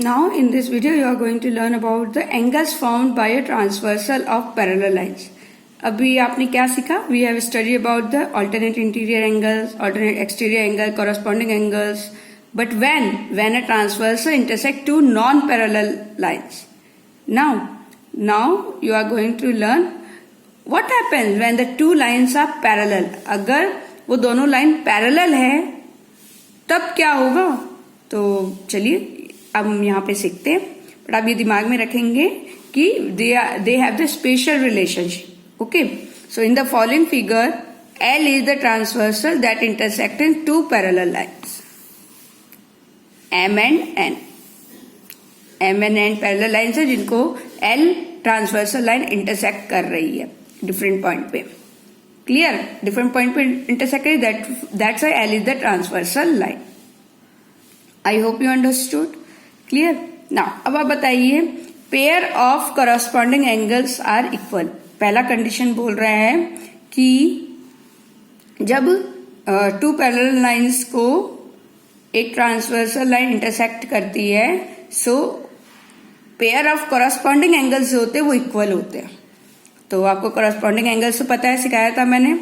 Now in this video you are going to learn about the angles formed by a transversal of parallel lines. अभी आपने क्या सीखा? We have studied about the alternate interior angles, alternate exterior angle, corresponding angles. But when a transversal intersect two non-parallel lines. Now you are going to learn what happens when the two lines are parallel. अगर वो दोनों line parallel है तब क्या होगा? तो चलिए अब हम यहाँ पे सीखते हैं, बट आप ये दिमाग में रखेंगे कि they have the special relationship. Okay, so in the following figure L is the transversal that intersect in two parallel lines, M and N. M and N parallel lines है जिनको L ट्रांसवर्सल लाइन इंटरसेक्ट कर रही है different point पे. Clear? Different point पे intersect करी, that's why L is the transversal line. I hope you understood. Clear? Now अब आप बताइए, pair of corresponding angles are equal. पहला कंडीशन बोल रहा है कि जब टू पैरेलल लाइंस को एक ट्रांसवर्सल लाइन इंटरसेक्ट करती है, सो पेयर ऑफ करस्पॉन्डिंग एंगल्स जो होते हैं वो इक्वल होते हैं. तो आपको करस्पॉन्डिंग एंगल्स तो पता है, सिखाया था मैंने.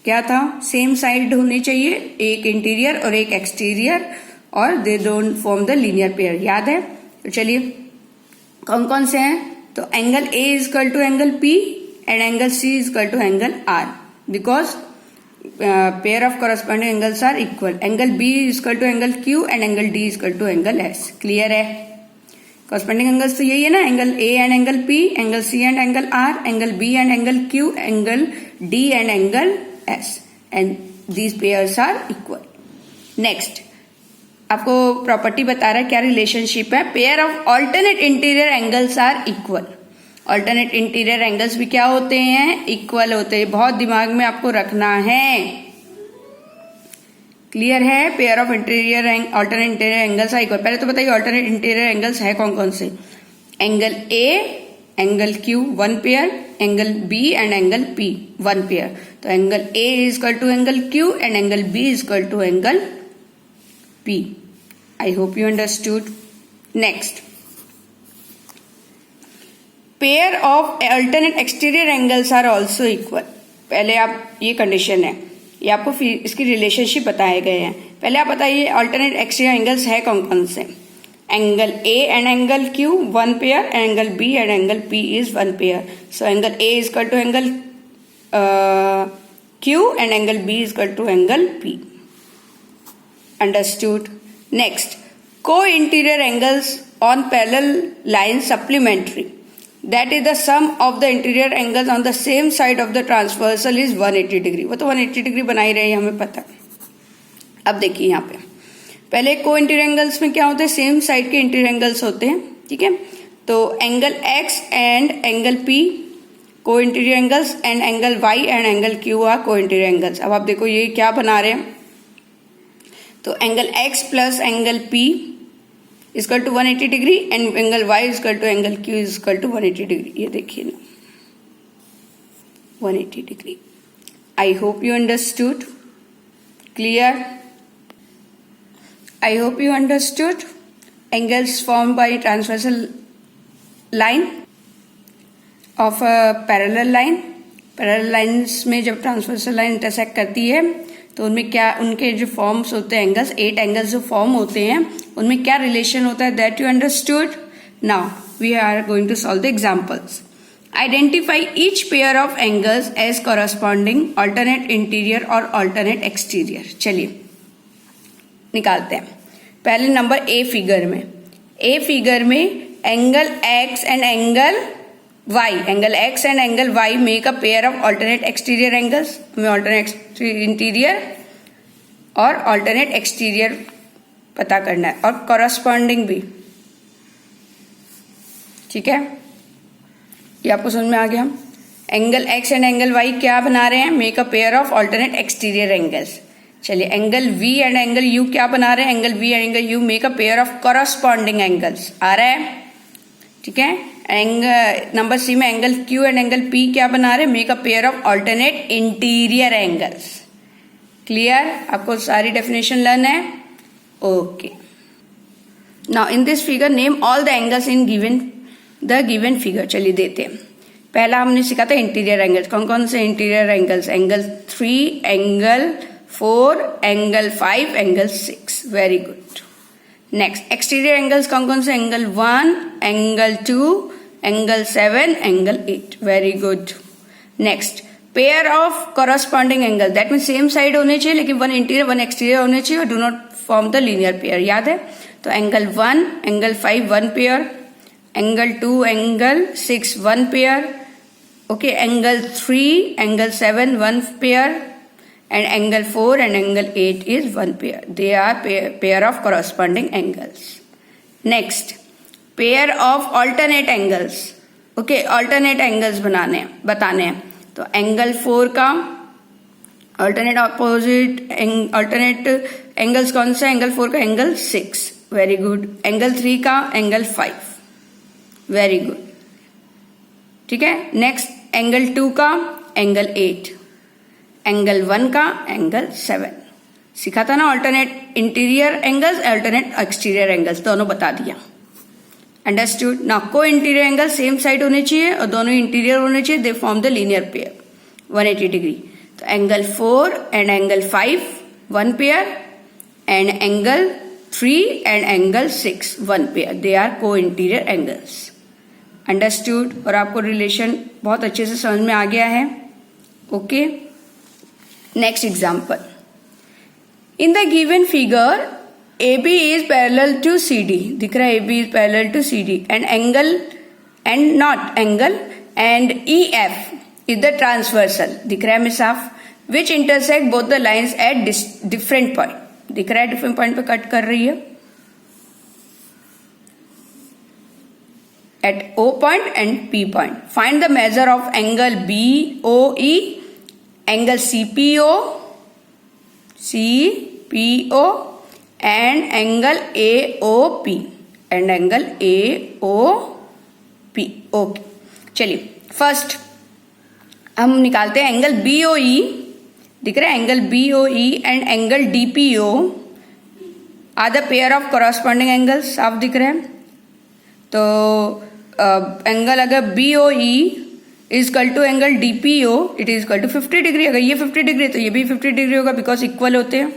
क्या था? सेम साइड होनी चाहिए, एक इंटीरियर और एक एक्सटीरियर, और they don't form the linear pair. याद है? तो चलिए कौन कौन से हैं. तो angle A is equal to angle P and angle C is equal to angle R, because pair of corresponding angles are equal. Angle B is equal to angle Q and angle D is equal to angle S. Clear है? Corresponding angles तो यही है ना, angle A and angle P, angle C and angle R, angle B and angle Q, angle D and angle S, and these pairs are equal. Next आपको property बता रहा है, क्या रिलेशनशिप है. Pair of alternate interior angles are equal. Alternate interior angles भी क्या होते हैं? इक्वल होते हैं. बहुत दिमाग में आपको रखना है. क्लियर है? Pair of interior alternate interior angles are equal. पहले तो बताइए ऑल्टरनेट इंटीरियर एंगल्स है कौन कौन से. Angle A, angle Q one pair, angle B and angle P one pair. तो angle A is equal to angle Q and angle B is equal to angle P. I hope you understood. Next, pair of alternate exterior angles are also equal. पहले आप, ये condition है, ये आपको इसकी relationship बताए गए हैं. पहले आप बताइए ऑल्टरनेट एक्सटीरियर एंगल्स है कौन कौन से. Angle A and angle Q one pair, angle B and angle P is one pair. So angle A is equal to angle Q and angle B is equal to angle P. Understood. Next, co-interior angles on parallel lines supplementary. That is the sum of the interior angles on the same side of the transversal is 180 degree. वो तो 180 degree बनाई रहे हैं, हमें पता. अब देखिए यहाँ पे पहले को इंटीरियर एंगल्स में क्या होते हैं, सेम साइड के इंटीरियर एंगल्स होते हैं. ठीक है, तो angle X and angle P को interior angles, and angle Y and angle Q are को इंटीरियर एंगल्स. अब आप देखो ये क्या बना रहे हैं. तो angle X plus angle P is equal to 180 degree and angle Y is equal to angle Q is equal to 180 degree. ये देखिए ना, 180 degree. I hope you understood. Clear? I hope you understood. Angles form by transversal line of a parallel line. Parallel lines में जब transversal line intersect करती है तो उनमें क्या, उनके जो फॉर्म्स होते हैं एंगल्स, 8 एंगल्स जो फॉर्म होते हैं, उनमें क्या रिलेशन होता है, that you understood. Now we are going to solve the examples. Identify each pair of angles as corresponding alternate interior और ऑल्टरनेट एक्सटीरियर. चलिए निकालते हैं. पहले नंबर ए फिगर में. ए फिगर में angle X and angle Y, angle X and angle Y make a pair of alternate exterior angles. हमें alternate interior और alternate exterior पता करना है, और कॉरस्पॉन्डिंग भी. ठीक है, ये आपको समझ में आ गया. Angle X and angle Y क्या बना रहे हैं, make a pair of alternate exterior angles. चलिए angle V and angle U क्या बना रहे हैं, angle V and angle U make a pair of corresponding angles. आ रहा है? ठीक है. एंगल नंबर सी में angle Q and angle P क्या बना रहे हैं, make a pair of alternate interior angles. Clear? आपको सारी डेफिनेशन लर्न है. Okay, now in this figure name all the angles in given figure. चलिए देते हैं. पहला हमने सीखा था इंटीरियर एंगल्स. कौन कौन से interior angles? Angle 3, angle 4, angle 5, angle 6. Very good. Next exterior angles कौन कौन से? Angle 1, angle 2, angle 7, angle 8. Very good. Next pair of corresponding angle, that mean same side होने चाहिए लेकिन वन इंटीरियर वन एक्सटीरियर होने चाहिए और do not form the linear pair. याद है? तो angle 1, angle 5 1 pair, angle 2, angle 6 1 pair. Okay, angle 3, angle 7 1 pair, and angle 4 and angle 8 is 1 pair. They are pair of corresponding angles. Next, pair of alternate angles. Okay, alternate angles बताने हैं. तो angle 4 का alternate angles कौन सा? Angle 4 का angle 6. Very good. Angle 3 का angle 5. Very good. ठीक है. नेक्स्ट एंगल 2 का एंगल 8, एंगल 1 का एंगल 7. सीखा था ना alternate interior angles, alternate exterior angles, दोनों बता दिया. Understood. Now co interior angle same side होने चाहिए और दोनों इंटीरियर होने चाहिए. They form the linear pair 180 degree. तो angle 4 and angle 5 1 pair and angle 3 and angle 6 1 pair. They are को इंटीरियर एंगल्स. अंडरस्टूड. और आपको रिलेशन बहुत अच्छे से समझ में आ गया है. Okay. Next example. In the given figure, AB is parallel to CD. दिख रहा है AB is parallel to CD and angle and not angle and EF is the transversal. दिख रहा है हमें साफ. Which intersect both the lines at different point. दिख रहा है different point पे कट कर रही है. At O point and P point. Find the measure of angle BOE, angle CPO and angle AOP and angle AOP. Okay, चलिए first हम निकालते हैं एंगल BOE. दिख रहा है angle BOE and angle DPO are the pair of corresponding angles. साफ दिख रहे हैं. तो एंगल अगर BOE is equal to angle DPO, it is equal to 50 degree. अगर ये 50 डिग्री तो ये भी 50 डिग्री होगा बिकॉज इक्वल होते हैं.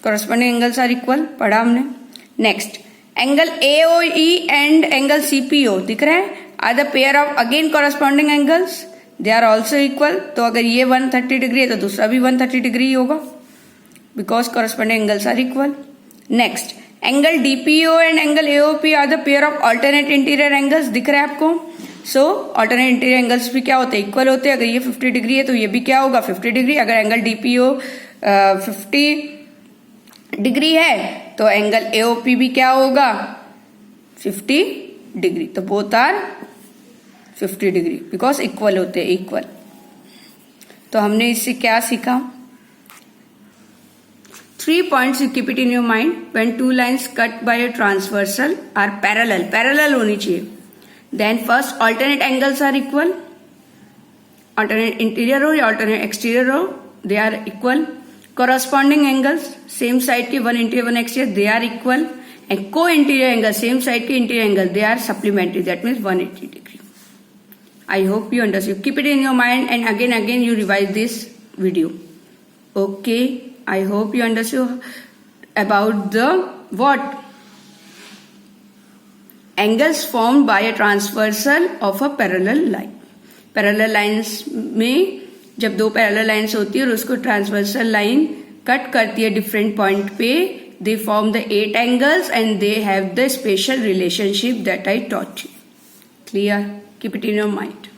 कॉरस्पॉन्डिंग एंगल्स आर इक्वल, पढ़ा हमने. Next angle AOE and angle CPO दिख रहे हैं are the pair of again corresponding angles. They are also equal. तो अगर ये 130 डिग्री है तो दूसरा भी 130 डिग्री ही होगा because corresponding angles are equal. Next angle DPO and angle AOP are the pair of alternate interior angles. दिख रहा है आपको. सो अल्टरनेट इंटीरियर एंगल्स भी क्या होते हैं? इक्वल होते हैं. अगर ये 50 डिग्री है तो ये भी क्या होगा? 50 डिग्री. अगर एंगल DPO 50 डिग्री है तो एंगल AOP भी क्या होगा? 50 डिग्री. तो both are 50 degree because equal होते हैं. इक्वल. तो हमने इससे क्या सीखा? 3 points you keep it in your mind. When two lines cut by a transversal are parallel होनी चाहिए. Then first alternate angles are equal. Alternate interior हो या alternate exterior हो, they are equal. Corresponding angles same side के one interior one exterior they are equal. And co-interior angles same side के interior angle they are supplementary. That means 180 degree. I hope you understand. Keep it in your mind and again you revise this video. Okay. I hope you understood about the what angles formed by a transversal of a parallel line. Parallel lines में जब दो parallel lines होती है और उसको transversal line cut करती है different point पे, they form the 8 angles and they have the special relationship that I taught you. Clear? Keep it in your mind.